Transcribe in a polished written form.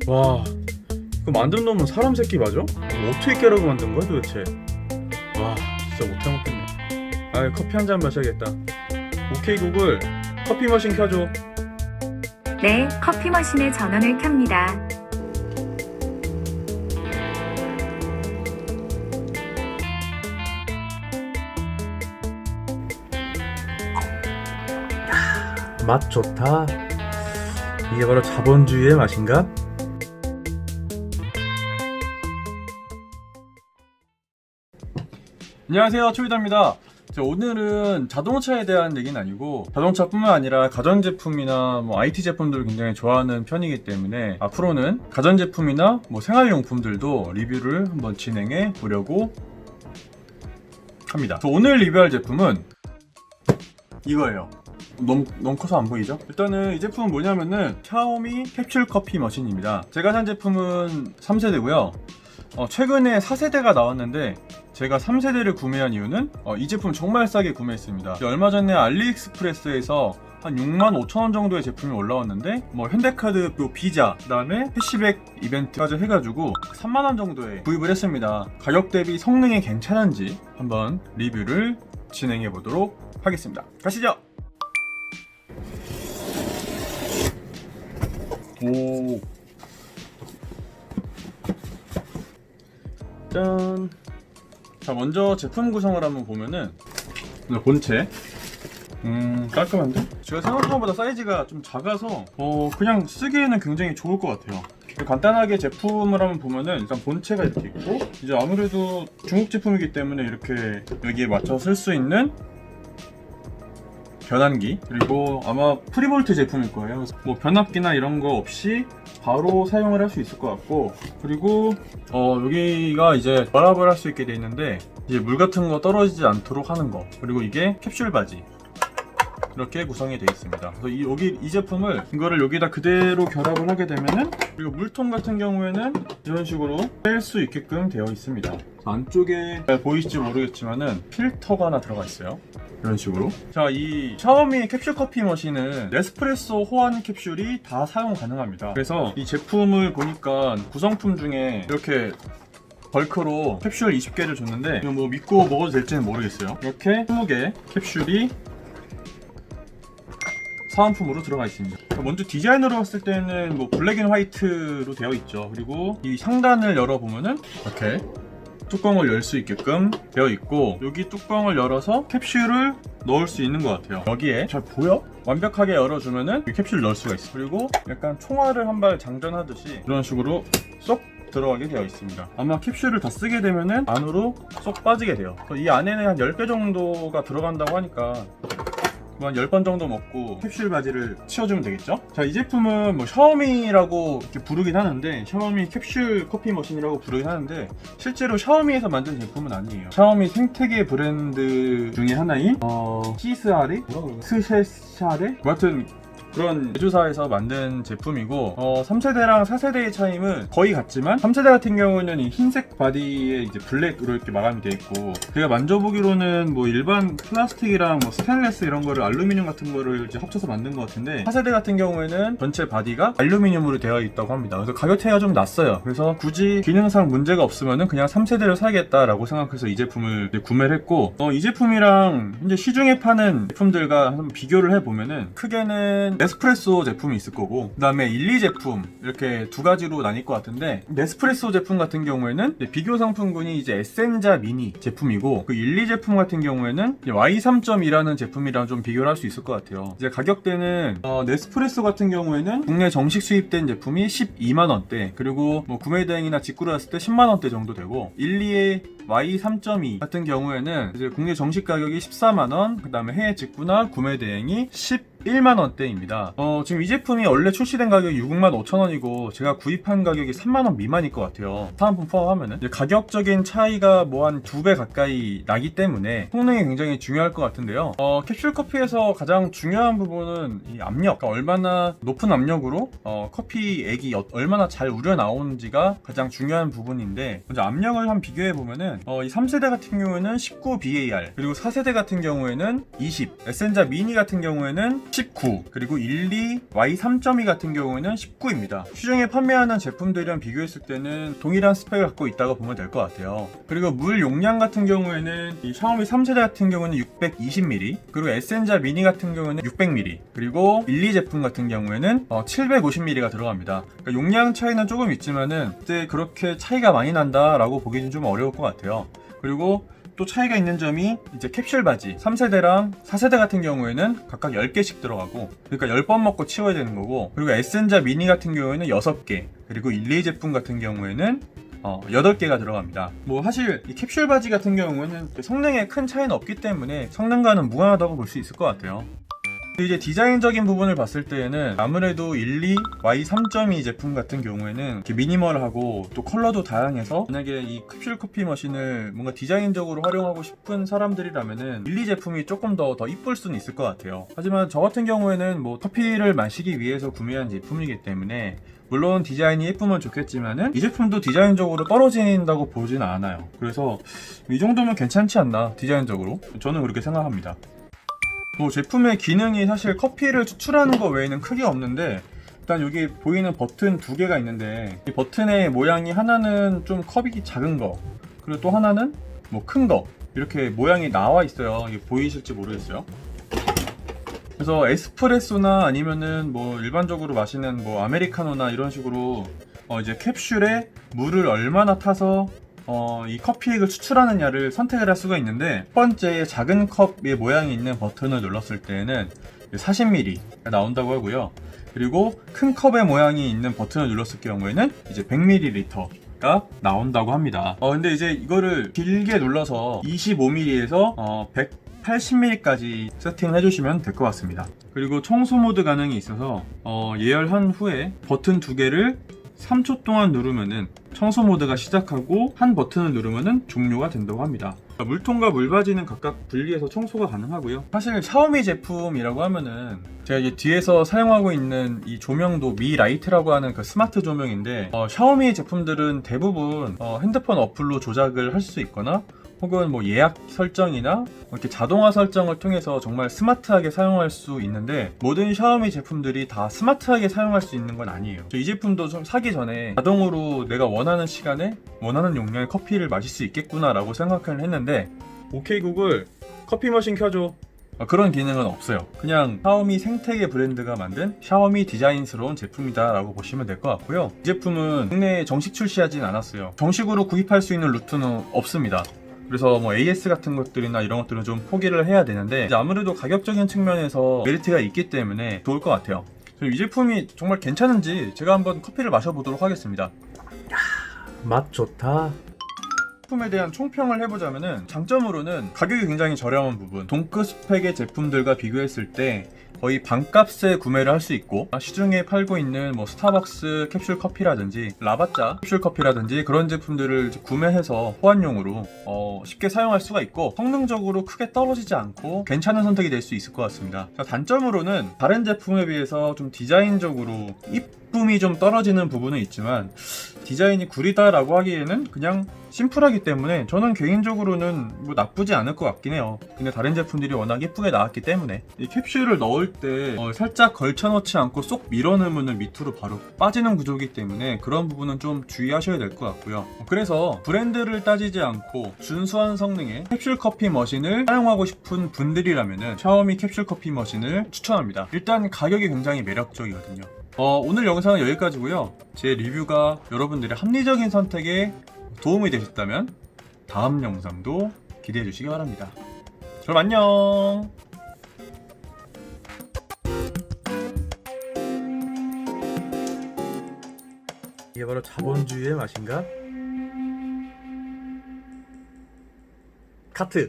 와, 이거 만든 놈은 사람 새끼 맞아? 이거 어떻게 깨라고 만든 거야 도대체? 와, 진짜 못해 먹겠네. 아, 커피 한 잔 마셔야겠다. 오케이 구글, 커피 머신 켜줘. 네, 커피 머신의 전원을 켭니다. 맛 좋다. 이게 바로 자본주의의 맛인가? 안녕하세요, 초이다입니다. 오늘은 자동차에 대한 얘기는 아니고 자동차뿐만 아니라 가전제품이나 IT 제품들을 굉장히 좋아하는 편이기 때문에 앞으로는 가전제품이나 생활용품들도 리뷰를 한번 진행해 보려고 합니다. 오늘 리뷰할 제품은 이거예요. 너무 커서 안 보이죠? 일단은 이 제품은 뭐냐면은 샤오미 캡슐 커피 머신입니다. 제가 산 제품은 3세대고요. 최근에 4세대가 나왔는데 제가 3세대를 구매한 이유는 이 제품 정말 싸게 구매했습니다. 얼마 전에 알리익스프레스에서 한 65,000원 정도의 제품이 올라왔는데 현대카드 비자 그 다음에 캐시백 이벤트까지 해가지고 3만원 정도에 구입을 했습니다. 가격 대비 성능이 괜찮은지 한번 리뷰를 진행해 보도록 하겠습니다. 가시죠! 오, 짠. 자, 먼저 제품 구성을 한번 보면은 본체 깔끔한데? 제가 생각한 것보다 사이즈가 좀 작아서 그냥 쓰기에는 굉장히 좋을 것 같아요. 간단하게 제품을 한번 보면은 일단 본체가 이렇게 있고, 이제 아무래도 중국 제품이기 때문에 이렇게 여기에 맞춰 쓸 수 있는 변환기, 그리고 아마 프리볼트 제품일 거예요. 변압기나 이런 거 없이 바로 사용을 할 수 있을 것 같고, 그리고 여기가 이제 결합을 할 수 있게 돼 있는데 이제 물 같은 거 떨어지지 않도록 하는 거, 그리고 이게 캡슐 바지 이렇게 구성이 되어 있습니다. 그래서 이 제품을 이거를 여기다 그대로 결합을 하게 되면은, 그리고 물통 같은 경우에는 이런 식으로 뺄 수 있게끔 되어 있습니다. 안쪽에 잘 보이실지 모르겠지만은 필터가 하나 들어가 있어요. 이런 식으로. 자, 이 샤오미 캡슐 커피 머신은 네스프레소 호환 캡슐이 다 사용 가능합니다. 그래서 이 제품을 보니까 구성품 중에 이렇게 벌크로 캡슐 20개를 줬는데 이거 믿고 먹어도 될지는 모르겠어요. 이렇게 20개 캡슐이 사은품으로 들어가 있습니다. 먼저 디자인으로 봤을 때는 블랙 앤 화이트로 되어 있죠. 그리고 이 상단을 열어보면은 이렇게 뚜껑을 열 수 있게끔 되어 있고, 여기 뚜껑을 열어서 캡슐을 넣을 수 있는 것 같아요. 여기에 잘 보여? 완벽하게 열어주면은 이 캡슐을 넣을 수가 있어요. 그리고 약간 총알을 한 발 장전하듯이 이런 식으로 쏙 들어가게 되어 있습니다. 아마 캡슐을 다 쓰게 되면은 안으로 쏙 빠지게 돼요. 이 안에는 한 10개 정도가 들어간다고 하니까 한 10번 정도 먹고 캡슐 바지를 치워주면 되겠죠? 자, 이 제품은 샤오미라고 이렇게 부르긴 하는데, 샤오미 캡슐 커피 머신이라고 부르긴 하는데 실제로 샤오미에서 만든 제품은 아니에요. 샤오미 생태계 브랜드 중에 하나인 시스아레? 스셰샤레? 하여튼 그런 제조사에서 만든 제품이고, 3세대랑 4세대의 차이는 거의 같지만 3세대 같은 경우는 이 흰색 바디에 이제 블랙으로 이렇게 마감이 되어 있고, 제가 만져보기로는 일반 플라스틱이랑 스테인리스 이런 거를 알루미늄 같은 거를 이제 합쳐서 만든 것 같은데, 4세대 같은 경우에는 전체 바디가 알루미늄으로 되어 있다고 합니다. 그래서 가격 차이가 좀 났어요. 그래서 굳이 기능상 문제가 없으면은 그냥 3세대를 사야겠다라고 생각해서 이 제품을 구매를 했고, 이 제품이랑 현재 시중에 파는 제품들과 한번 비교를 해보면은 크게는 네스프레소 제품이 있을 거고, 그 다음에 1, 2 제품 이렇게 두 가지로 나뉠 것 같은데, 네스프레소 제품 같은 경우에는 비교 상품군이 이제 에센자 미니 제품이고, 그 1, 2 제품 같은 경우에는 Y3.2라는 제품이랑 좀 비교를 할 수 있을 것 같아요. 이제 가격대는 네스프레소 같은 경우에는 국내 정식 수입된 제품이 12만원대, 그리고 구매 대행이나 직구로 했을 때 10만원대 정도 되고, 1, 2의 Y3.2 같은 경우에는 이제 국내 정식 가격이 14만원, 그 다음에 해외 직구나 구매 대행이 11만원대입니다. 지금 이 제품이 원래 출시된 가격이 65,000원이고 제가 구입한 가격이 3만원 미만일 것 같아요. 사은품 포함하면은. 가격적인 차이가 한 2배 가까이 나기 때문에 성능이 굉장히 중요할 것 같은데요. 캡슐 커피에서 가장 중요한 부분은 이 압력, 그러니까 얼마나 높은 압력으로 커피액이 얼마나 잘 우려 나오는지가 가장 중요한 부분인데, 먼저 압력을 한번 비교해 보면은 이 3세대 같은 경우에는 19 BAR, 그리고 4세대 같은 경우에는 20, 에센자 미니 같은 경우에는 19, 그리고 12, Y3.2 같은 경우에는 19입니다. 시중에 판매하는 제품들이랑 비교했을 때는 동일한 스펙을 갖고 있다고 보면 될 것 같아요. 그리고 물 용량 같은 경우에는 이 샤오미 3세대 같은 경우는 620ml, 그리고 에센자 미니 같은 경우는 600ml, 그리고 12 제품 같은 경우에는 750ml가 들어갑니다. 그러니까 용량 차이는 조금 있지만은 그때 그렇게 차이가 많이 난다라고 보기는 좀 어려울 것 같아요. 그리고 또 차이가 있는 점이 이제 캡슐 바지 3세대랑 4세대 같은 경우에는 각각 10개씩 들어가고, 그러니까 10번 먹고 치워야 되는 거고, 그리고 에센자 미니 같은 경우에는 6개, 그리고 12 제품 같은 경우에는 8개가 들어갑니다. 뭐 사실 이 캡슐 바지 같은 경우에는 성능에 큰 차이는 없기 때문에 성능과는 무관하다고 볼 수 있을 것 같아요. 이제 디자인적인 부분을 봤을 때에는 아무래도 12, Y3.2 제품 같은 경우에는 이렇게 미니멀하고 또 컬러도 다양해서, 만약에 이 캡슐 커피 머신을 뭔가 디자인적으로 활용하고 싶은 사람들이라면은 12 제품이 조금 더 이쁠 수는 있을 것 같아요. 하지만 저 같은 경우에는 뭐 커피를 마시기 위해서 구매한 제품이기 때문에 물론 디자인이 예쁘면 좋겠지만은 이 제품도 디자인적으로 떨어진다고 보지는 않아요. 그래서 이 정도면 괜찮지 않나, 디자인적으로 저는 그렇게 생각합니다. 뭐 제품의 기능이 사실 커피를 추출하는 거 외에는 크게 없는데, 일단 여기 보이는 버튼 2개가 있는데 이 버튼의 모양이 하나는 좀 컵이 작은 거, 그리고 또 하나는 뭐 큰 거, 이렇게 모양이 나와 있어요. 이게 보이실지 모르겠어요. 그래서 에스프레소나 아니면은 뭐 일반적으로 마시는 뭐 아메리카노나 이런 식으로 이제 캡슐에 물을 얼마나 타서 이 커피액을 추출하느냐를 선택을 할 수가 있는데, 첫 번째 작은 컵의 모양이 있는 버튼을 눌렀을 때는 40ml가 나온다고 하고요. 그리고 큰 컵의 모양이 있는 버튼을 눌렀을 경우에는 이제 100ml가 나온다고 합니다. 근데 이제 이거를 길게 눌러서 25ml에서 180ml까지 세팅을 해주시면 될 것 같습니다. 그리고 청소 모드 가능이 있어서 예열한 후에 버튼 2개를 3초 동안 누르면은 청소 모드가 시작하고, 한 버튼을 누르면은 종료가 된다고 합니다. 물통과 물바지는 각각 분리해서 청소가 가능하고요. 사실 샤오미 제품이라고 하면은 제가 이제 뒤에서 사용하고 있는 이 조명도 미 라이트라고 하는 그 스마트 조명인데, 샤오미 제품들은 대부분 핸드폰 어플로 조작을 할 수 있거나 혹은 뭐 예약 설정이나 이렇게 자동화 설정을 통해서 정말 스마트하게 사용할 수 있는데, 모든 샤오미 제품들이 다 스마트하게 사용할 수 있는 건 아니에요. 이 제품도 좀 사기 전에 자동으로 내가 원하는 시간에 원하는 용량의 커피를 마실 수 있겠구나 라고 생각을 했는데, 오케이 구글 커피 머신 켜줘, 그런 기능은 없어요. 그냥 샤오미 생태계 브랜드가 만든 샤오미 디자인스러운 제품이다 라고 보시면 될 것 같고요. 이 제품은 국내에 정식 출시하진 않았어요. 정식으로 구입할 수 있는 루트는 없습니다. 그래서 뭐 AS 같은 것들이나 이런 것들은 좀 포기를 해야 되는데, 이제 아무래도 가격적인 측면에서 메리트가 있기 때문에 좋을 것 같아요. 이 제품이 정말 괜찮은지 제가 한번 커피를 마셔보도록 하겠습니다. 맛 좋다. 제품에 대한 총평을 해보자면은, 장점으로는 가격이 굉장히 저렴한 부분, 동급 스펙의 제품들과 비교했을 때 거의 반값에 구매를 할 수 있고, 시중에 팔고 있는 뭐 스타벅스 캡슐 커피라든지 라바짜 캡슐 커피라든지 그런 제품들을 구매해서 호환용으로 쉽게 사용할 수가 있고, 성능적으로 크게 떨어지지 않고 괜찮은 선택이 될 수 있을 것 같습니다. 단점으로는 다른 제품에 비해서 좀 디자인적으로 이쁨이 좀 떨어지는 부분은 있지만, 디자인이 구리다라고 하기에는 그냥 심플하기 때문에 저는 개인적으로는 뭐 나쁘지 않을 것 같긴 해요. 근데 다른 제품들이 워낙 예쁘게 나왔기 때문에. 이 캡슐을 넣을 때 살짝 걸쳐놓지 않고 쏙 밀어넣으면 밑으로 바로 빠지는 구조이기 때문에 그런 부분은 좀 주의하셔야 될 것 같고요. 그래서 브랜드를 따지지 않고 준수한 성능의 캡슐 커피 머신을 사용하고 싶은 분들이라면 샤오미 캡슐 커피 머신을 추천합니다. 일단 가격이 굉장히 매력적이거든요. 오늘 영상은 여기까지고요. 제 리뷰가 여러분들의 합리적인 선택에 도움이 되셨다면 다음 영상도 기대해 주시기 바랍니다. 그럼 안녕. 이게 바로 자본주의의 맛인가? 카트.